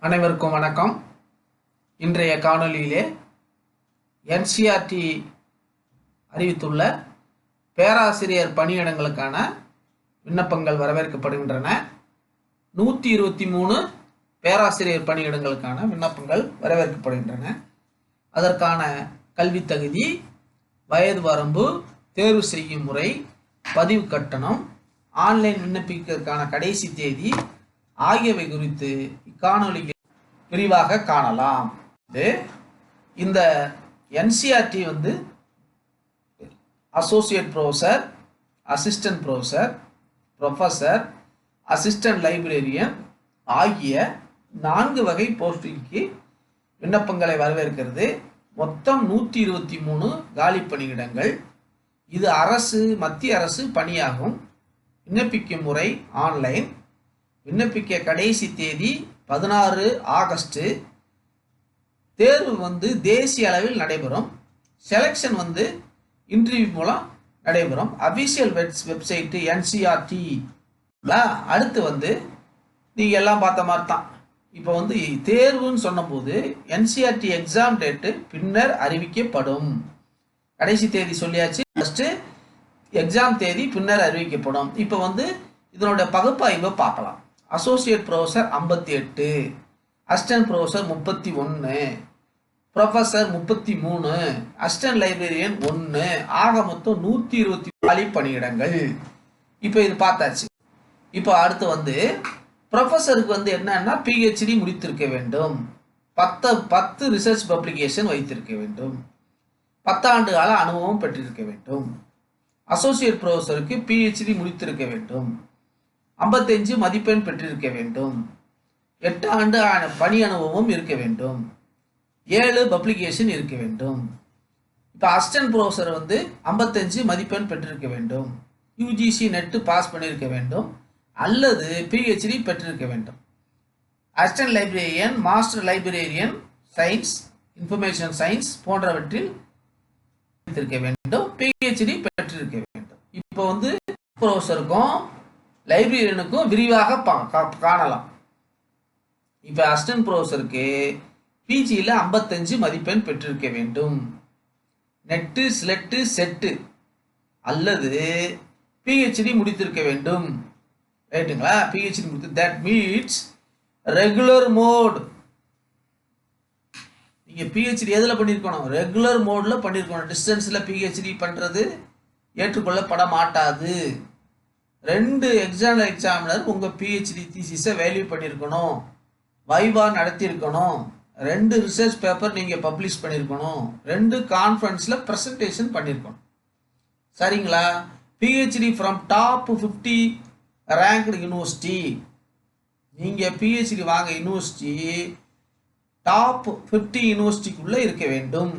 அனைவருக்கும் வணக்கம். இன்றைய காணொளியிலே என்சிஆர்டி அறிவித்துள்ள பேராசிரியர் பணியிடங்களுக்கான விண்ணப்பங்கள் வரவேற்கப்படுகின்றன. 123 பேராசிரியர் பணியிடங்களுக்கான விண்ணப்பங்கள் வரவேற்கப்படுகின்றன. அதற்கான கல்வி தகுதி, வயது வரம்பு, தேர்வு செய்யும் முறை, பதிவு கட்டணம், ஆன்லைன் விண்ணப்பிப்பதற்கான கடைசி தேதி ஆகியவை குறித்து இக்காணொலியில் விரிவாக காணலாம். இந்த NCERT associate professor, assistant professor, professor, assistant librarian ஆகிய 4 வகை போஸ்டிங்க்கு விண்ணப்பங்களை வரவேற்கிறது. மொத்தம் 123 காலி பணியிடங்கள். இது அரசு, மத்திய அரசு பணியாகும். விண்ணப்பிக்கும் முறை ஆன்லைன். விண்ணப்பிக்க கடைசி தேதி 16 ஆகஸ்ட். தேர்வு தேசிய அளவில் நடைபெறும். செலெக்ஷன் இன்டர்வியூ மூலம் நடைபெறும். Official website NCERT. அடுத்து நீங்கள் எல்லாம் பார்த்த மாதிரி தான். இப்போ தேர்வுன்னு சொன்னபோது என்சிஆர்டி எக்ஸாம் டேட்டு பின்னர் அறிவிக்கப்படும். கடைசி தேதி சொல்லியாச்சு. ஃபர்ஸ்ட் எக்ஸாம் தேதி பின்னர் அறிவிக்கப்படும். இப்போ இதனுடைய பகுப்பாய்வை பார்க்கலாம். Associate professor 58, assistant professor 31, professor 33, assistant librarian 1, ஆக மொத்தம் 120 காலி பணியிடங்கள். இப்போ இது பார்த்தாச்சு. இப்போ அடுத்து ப்ரொஃபஸருக்கு என்னன்னா பிஹெச்டி முடித்திருக்க வேண்டும், 10 ரிசர்ச் பப்ளிகேஷன் வைத்திருக்க வேண்டும், 10 ஆண்டு கால அனுபவம் பெற்றிருக்க வேண்டும். அசோசியேட் ப்ரொஃபஸருக்கு பிஹெச்டி முடித்திருக்க வேண்டும், 55 மதிப்பெண் பெற்றிருக்க வேண்டும், 8 ஆண்டு பணி அனுபவம் இருக்க வேண்டும், 7 பப்ளிகேஷன் இருக்க வேண்டும். இப்போ அசிஸ்டன்ட் ப்ரொஃபஸர் 55 மதிப்பெண் பெற்றிருக்க வேண்டும், யூஜிசி நெட் பாஸ் பண்ணியிருக்க வேண்டும் அல்லது பிஹெச்டி பெற்றிருக்க வேண்டும். Assistant librarian, master librarian science, information science போன்றவற்றில் இருக்க வேண்டும், பிஹெச்டி பெற்றிருக்க வேண்டும். இப்போ ப்ரொஃபஸருக்கும் லைப்ரரியனுக்கும் விரிவாக காணலாம். இப்போ அசிஸ்டன்ட் ப்ரொஃபஸருக்கு பிஜியில் 55 மதிப்பெண் பெற்றிருக்க வேண்டும், நெட்டு, ஸ்லெட்டு, செட்டு அல்லது பிஹெச்டி முடித்திருக்க வேண்டும். ரைட்டுங்களா? பிஹெச்டி முடித்து, தட் மீன்ஸ் ரெகுலர் மோட். நீங்கள் பிஹெச்டி எதில் பண்ணியிருக்கணும்? ரெகுலர் மோடில் பண்ணியிருக்கணும். டிஸ்டன்ஸில் பிஹெச்டி பண்ணுறது ஏற்றுக்கொள்ளப்பட மாட்டாது. 2 எக்ஸாமினர் உங்கள் பிஹெச்டி தீசிஸை வேல்யூ பண்ணியிருக்கணும், வைவா நடத்தியிருக்கணும், 2 ரிசர்ச் பேப்பர் நீங்கள் பப்ளிஷ் பண்ணியிருக்கணும், 2 கான்ஃபரன்ஸில் ப்ரெசன்டேஷன் பண்ணியிருக்கணும். சரிங்களா? PhD from top 50 ranked university. நீங்கள் பிஹெச்டி வாங்க யூனிவர்சிட்டி டாப் 50 யூனிவர்சிட்டிக்குள்ளே இருக்க வேண்டும்.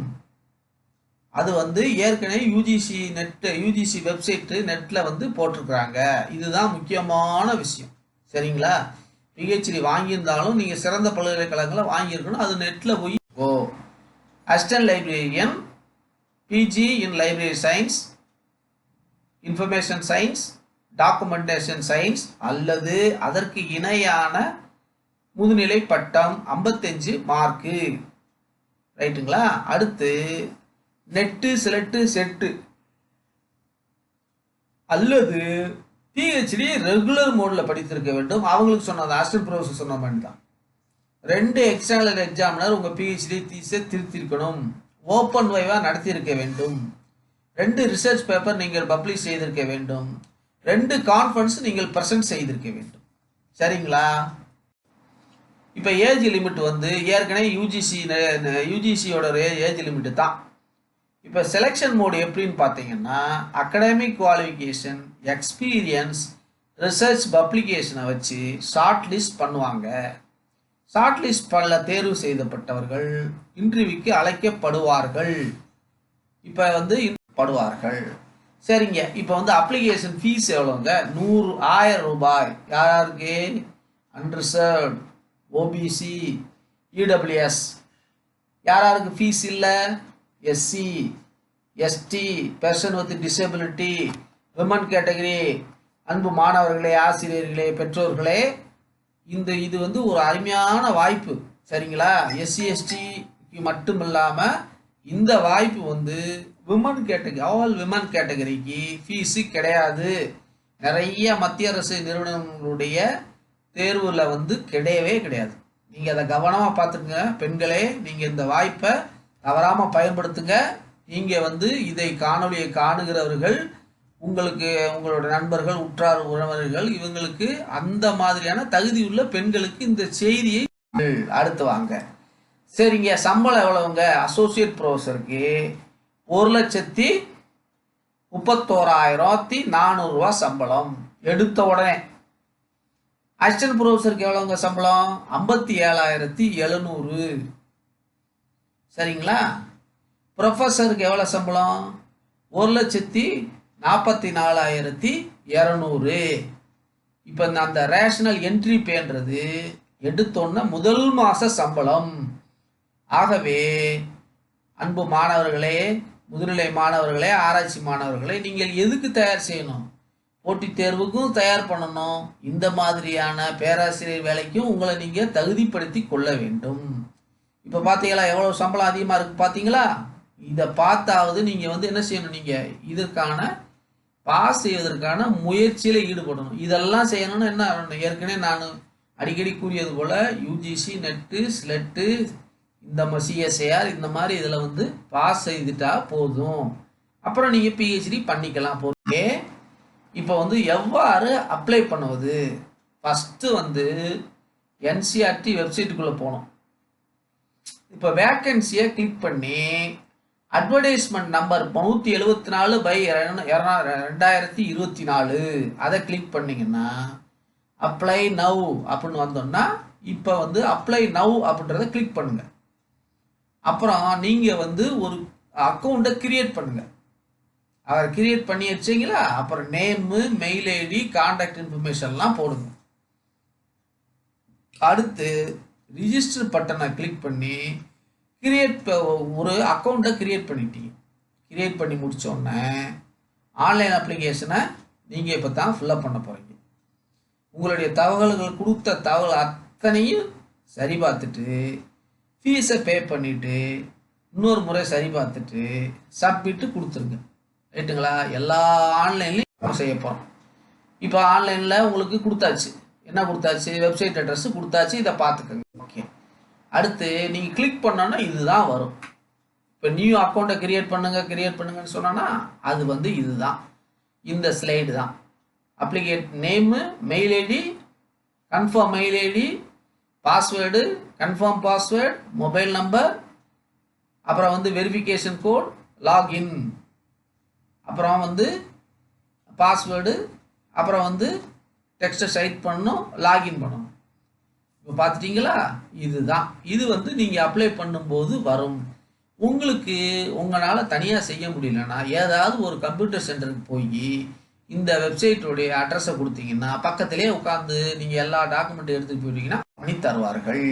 அது ஏற்கனவே யூஜிசி நெட், யூஜிசி வெப்சைட்டு நெட்டில் போட்டிருக்கிறாங்க. இதுதான் முக்கியமான விஷயம். சரிங்களா? பிஹெச்டி வாங்கியிருந்தாலும் நீங்கள் சிறந்த பல்கலைக்கழகங்களை வாங்கியிருக்கணும். அது நெட்டில் போய் assistant librarian, PG in library science, information science, documentation science அல்லது அதற்கு இணையான முதுநிலை பட்டம் 55 மார்க்கு. ரைட்டுங்களா? அடுத்து நெட்டு, செலக்டு, செட்டு அல்லது பிஹெச்டி ரெகுலர் மோடில் படித்திருக்க வேண்டும். அவங்களுக்கு சொன்னது அசிஸ்டன்ட் ப்ரொஃபஸர் சொன்ன மாதிரி தான். 2 எக்ஸ்டர்னல் எக்ஸாமினர் உங்கள் பிஹெச்டி தீஸை திருத்திருக்கணும், ஓப்பன் வைவா நடத்தியிருக்க வேண்டும், 2 ரிசர்ச் பேப்பர் நீங்கள் பப்ளிஷ் செய்திருக்க வேண்டும், 2 கான்ஃபரன்ஸ் நீங்கள் ப்ரெசென்ட் செய்திருக்க வேண்டும். சரிங்களா? இப்போ ஏஜ் லிமிட் ஏற்கனவே யூஜிசியோட ஏஜ் லிமிட்டு தான். இப்போ செலெக்ஷன் மோடு எப்படின்னு பார்த்தீங்கன்னா, அகடமிக் குவாலிஃபிகேஷன், எக்ஸ்பீரியன்ஸ், ரிசர்ச் பப்ளிகேஷனை வச்சு ஷார்ட் லிஸ்ட் பண்ணுவாங்க. ஷார்ட் லிஸ்ட் பண்ண தேர்வு செய்யப்பட்டவர்கள் இன்டர்வியூக்கு அழைக்கப்படுவார்கள். இப்போ படுவார்கள். சரிங்க. இப்போ அப்ளிகேஷன் ஃபீஸ் எவ்வளோங்க? 1000 ரூபாய். யாருக்கு? Unreserved, OBC, EWS. யாராருக்கு ஃபீஸ் இல்லை? SC, ST, person with disability, women category. அன்பு மாணவர்களே, ஆசிரியர்களே, பெற்றோர்களே, இது வந்து ஒரு அருமையான வாய்ப்பு, சரிங்களா? எஸ்சி எஸ்டிக்கு மட்டும் இல்லாமல் இந்த வாய்ப்பு வந்து விமன் கேட்டகரி, ஆல் விமன் கேட்டகரிக்கு ஃபீஸு கிடையாது. நிறைய மத்திய அரசு நிறுவனங்களுடைய தேர்வில் வந்து கிடையவே கிடையாது. நீங்கள் அதை கவனமாக பார்த்துக்குங்க பெண்களே. நீங்கள் இந்த வாய்ப்பை தவறாமல் பயன்படுத்துங்க. நீங்கள் வந்து இதை காணொலியை காணுகிறவர்கள், உங்களுக்கு உங்களோட நண்பர்கள், உற்றார் உறவினர்கள், இவங்களுக்கு அந்த மாதிரியான தகுதியுள்ள பெண்களுக்கு இந்த செய்தியை அடுத்து வாங்க. சரிங்க, சம்பளம் எவ்வளவுங்க? அசோசியேட் ப்ரொஃபஸருக்கு 1,31,400 சம்பளம் எடுத்த உடனே. அசிஸ்டன்ட் ப்ரொஃபஸருக்கு எவ்வளவுங்க சம்பளம்? 57,700. சரிங்களா? ப்ரொஃபஸருக்கு எவ்வளோ சம்பளம்? 1,44,200. இப்போ அந்த ரேஷனல் என்ட்ரி பேன்றது எடுத்தோன்னா முதல் மாத சம்பளம். ஆகவே அன்பு மாணவர்களே, முதுநிலை மாணவர்களே, ஆராய்ச்சி மாணவர்களே, நீங்கள் எதுக்கு தயார் செய்யணும்? போட்டித் தேர்வுக்கும் தயார் பண்ணணும். இந்த மாதிரியான பேராசிரியர் வேலைக்கும் உங்களை நீங்கள் தகுதிப்படுத்தி கொள்ள வேண்டும். இப்போ பார்த்தீங்களா எவ்வளோ சம்பளம் அதிகமாக இருக்குது பார்த்தீங்களா? இதை பார்த்தாவது நீங்கள் வந்து என்ன செய்யணும்? நீங்கள் இதற்கான பாஸ் செய்வதற்கான முயற்சியில் ஈடுபடணும். இதெல்லாம் செய்யணும்னு என்ன ஏற்கனவே நான் அடிக்கடி கூறியது போல் யூஜிசி நெட்டு ஸ்லெட்டு இந்த சிஎஸ்ஐஆர் இந்த மாதிரி இதில் வந்து பாஸ் செய்துட்டா போதும். அப்புறம் நீங்கள் பிஹெச்டி பண்ணிக்கலாம். போதுமே. இப்போ வந்து எவ்வாறு அப்ளை பண்ணுவது? ஃபஸ்ட்டு வந்து என்சிஆர்டி வெப்சைட்டுக்குள்ளே போகணும். இப்போ வேக்கன்சியை கிளிக் பண்ணி அட்வர்டைஸ்மெண்ட் நம்பர் 174/2024 அதை கிளிக் பண்ணிங்கன்னா அப்ளை நவ் அப்படின்னு வந்தோம்னா இப்போ வந்து அப்ளை நவ் அப்படின்றத கிளிக் பண்ணுங்க. அப்புறம் நீங்கள் வந்து ஒரு அக்கௌண்ட்டை கிரியேட் பண்ணுங்க. அதை கிரியேட் பண்ணி வச்சிங்களா? அப்புறம் நேமு, மெயில் ஐடி, கான்டாக்ட் இன்ஃபர்மேஷன்லாம் போடுங்க. அடுத்து ரிஜிஸ்டர் பட்டனை கிளிக் பண்ணி ஒரு அக்கௌண்ட்டை கிரியேட் பண்ணிட்டீங்க. கிரியேட் பண்ணி முடித்தோடனே ஆன்லைன் அப்ளிகேஷனை நீங்கள் இப்போ தான் ஃபில்அப் பண்ண போகிறீங்க. உங்களுடைய தகவல்கள் கொடுத்த தகவல் அத்தனையும் சரி பார்த்துட்டு ஃபீஸை பே பண்ணிவிட்டு இன்னொரு முறை சரி பார்த்துட்டு சப்மிட்டு கொடுத்துருங்க. ரைட்டுங்களா? எல்லா ஆன்லைன்லையும் செய்ய போகிறோம். இப்போ ஆன்லைனில் உங்களுக்கு கொடுத்தாச்சு. என்ன கொடுத்தாச்சு? வெப்சைட் அட்ரஸ் கொடுத்தாச்சு. இதை பார்த்துக்கோங்க. ஓகே. அடுத்து நீங்கள் கிளிக் பண்ணோன்னா இதுதான் வரும். இப்போ நியூ அக்கௌண்ட்டை கிரியேட் பண்ணுங்கன்னு சொன்னோன்னா அது வந்து இதுதான், இந்த ஸ்லைடு தான். Applicant name, mail ID, confirm mail ID, password, confirm password, mobile number, அப்புறம் வந்து வெரிஃபிகேஷன் கோட், லாகின், அப்புறம் வந்து பாஸ்வேர்டு, அப்புறம் வந்து டெக்ஸ்ட்டை டைப் பண்ணணும், லாகின் பண்ணணும். இப்போ பார்த்துட்டிங்களா? இதுதான். இது வந்து நீங்கள் அப்ளை பண்ணும்போது வரும். உங்களுக்கு உங்களால் தனியாக செய்ய முடியலன்னா ஏதாவது ஒரு கம்ப்யூட்டர் சென்டருக்கு போய் இந்த வெப்சைட்டோடைய அட்ரஸை கொடுத்தீங்கன்னா பக்கத்திலே உட்காந்து நீங்கள் எல்லா டாக்குமெண்ட்டும் எடுத்துகிட்டு போயிட்டீங்கன்னா பண்ணி தருவார்கள்.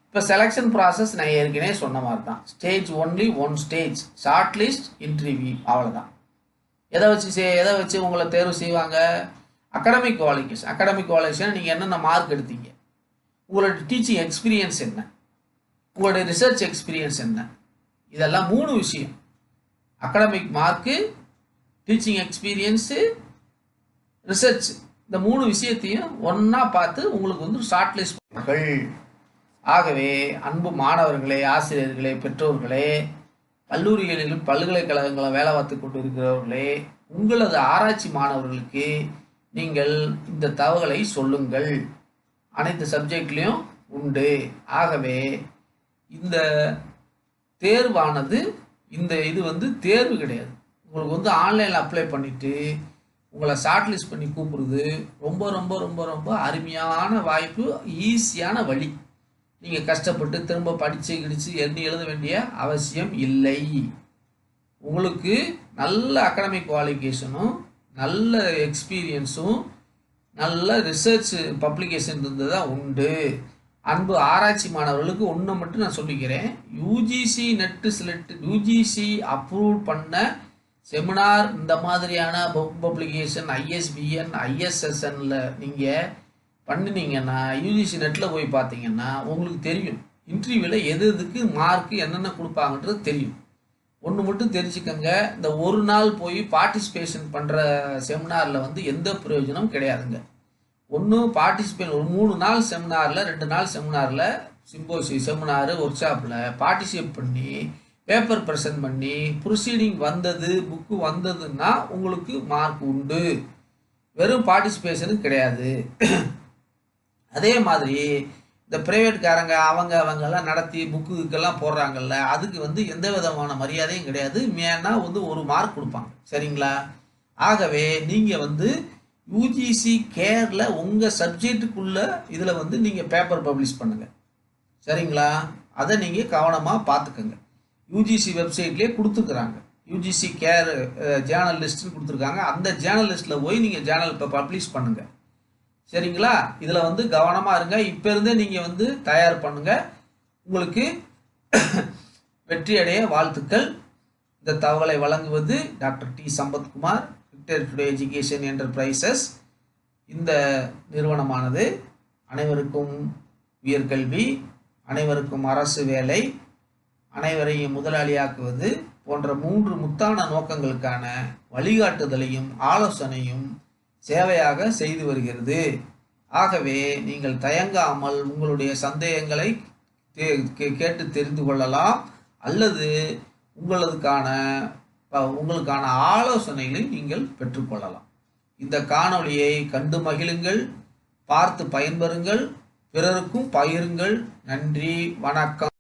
இப்போ செலெக்ஷன் ப்ராசஸ் நான் ஏற்கனவே சொன்ன மாதிரி தான். Stage only one stage, short list, interview, அவ்வளோதான். எதை வச்சு உங்களை தேர்வு செய்வாங்க? அகாடமிக் குவாலிஃபிகேஷன் நீங்கள் என்னென்ன மார்க் எடுத்தீங்க, உங்களோட டீச்சிங் எக்ஸ்பீரியன்ஸ் என்ன, உங்களுடைய ரிசர்ச் எக்ஸ்பீரியன்ஸ் என்ன, இதெல்லாம் 3 விஷயம். Academic mark, teaching experience, research, இந்த 3 விஷயத்தையும் ஒன்றா பார்த்து உங்களுக்கு வந்து ஷார்ட் லிஸ்ட் பண்ணுங்கள். ஆகவே அன்பு மாணவர்களே, ஆசிரியர்களே, பெற்றோர்களே, கல்லூரிகளிலும் பல்கலைக்கழகங்களை வேலை பார்த்து கொண்டு இருக்கிறவர்களே, உங்களது ஆராய்ச்சி மாணவர்களுக்கு நீங்கள் இந்த தகவலை சொல்லுங்கள். அனைத்து சப்ஜெக்ட்லேயும் உண்டு. ஆகவே இந்த தேர்வானது இது வந்து தேர்வு கிடையாது. உங்களுக்கு வந்து ஆன்லைனில் அப்ளை பண்ணிவிட்டு உங்களை ஷார்ட் லிஸ்ட் பண்ணி கூப்பிடுறது ரொம்ப ரொம்ப ரொம்ப ரொம்ப அருமையான வாய்ப்பு, ஈஸியான வழி. நீங்கள் கஷ்டப்பட்டு திரும்ப படித்து எண்ணி எழுத வேண்டிய அவசியம் இல்லை. உங்களுக்கு நல்ல அகாடமிக் குவாலிஃபிகேஷனும் நல்ல எக்ஸ்பீரியன்ஸும் நல்ல ரிசர்ச் பப்ளிகேஷன் இருந்ததாக உண்டு. அன்பு ஆராய்ச்சி மாணவர்களுக்கு ஒன்று மட்டும் நான் சொல்லிக்கிறேன். UGC net SLET, UGC approve பண்ண செமினார், இந்த மாதிரியான புக் பப்ளிகேஷன், ISBN, ISSNல நீங்கள் பண்ணினீங்கன்னா யூஜிசி நெட்டில் போய் பார்த்தீங்கன்னா உங்களுக்கு தெரியும் இன்டர்வியூவில் எது எதுக்கு மார்க்கு என்னென்ன கொடுப்பாங்கன்றது தெரியும். ஒன்று மட்டும் தெரிஞ்சுக்கங்க, இந்த ஒரு நாள் போய் பார்ட்டிசிபேஷன் பண்ணுற செமினாரில் வந்து எந்த பிரயோஜனம் கிடையாதுங்க. ஒன்று பார்ட்டிசிபேட் ஒரு 3 நாள் செமினாரில் 2 நாள் செமினாரில் செமினாரு ஒர்க் ஷாப்பில் பார்ட்டிசிபேட் பண்ணி பேப்பர் ப்ரெசென்ட் பண்ணி ப்ரொசீடிங் வந்தது புக்கு வந்ததுன்னா உங்களுக்கு மார்க் உண்டு. வெறும் பார்ட்டிசிபேஷனும் கிடையாது. அதே மாதிரி இந்த ப்ரைவேட்காரங்க அவங்கெல்லாம் நடத்தி புக்குக்கெல்லாம் போடுறாங்கல்ல, அதுக்கு வந்து எந்த விதமான மரியாதையும் கிடையாது. மேனா வந்து ஒரு மார்க் கொடுப்பாங்க. சரிங்களா? ஆகவே நீங்கள் வந்து யூஜிசி கேரில் உங்கள் சப்ஜெக்டுக்குள்ள இதில் வந்து நீங்கள் பேப்பர் பப்ளிஷ் பண்ணுங்கள். சரிங்களா? அதை நீங்கள் கவனமாக பார்த்துக்கோங்க. யூஜிசி வெப்சைட்லேயே கொடுத்துருக்குறாங்க. யூஜிசி கேர் ஜேர்னல் லிஸ்ட்டுன்னு கொடுத்துருக்காங்க. அந்த ஜேர்னல் லிஸ்ட்டில் போய் நீங்கள் ஜேர்னல் இப்போ பப்ளிஷ் பண்ணுங்கள். சரிங்களா? இதில் வந்து கவனமாக இருங்க. இப்போ இருந்தே நீங்கள் வந்து தயார் பண்ணுங்கள். உங்களுக்கு வெற்றி அடைய வாழ்த்துக்கள். இந்த தகவலை வழங்குவது doctor D Sampathkumar, Victor Today Education Enterprises. இந்த நிறுவனமானது அனைவருக்கும் உயர்கல்வி, அனைவருக்கும் அரசு வேலை, அனைவரையும் முதலாளியாக்குவது போன்ற 3 முத்தான நோக்கங்களுக்கான வழிகாட்டுதலையும் ஆலோசனையும் சேவையாக செய்து வருகிறது. ஆகவே நீங்கள் தயங்காமல் உங்களுடைய சந்தேகங்களை கேட்டு தெரிந்து கொள்ளலாம், அல்லது உங்களுக்கான ஆலோசனைகளை நீங்கள் பெற்றுக்கொள்ளலாம். இந்த காணொளியை கண்டு மகிழுங்கள், பார்த்து பயன்பெறுங்கள், பிறருக்கும் பகிருங்கள். நன்றி, வணக்கம்.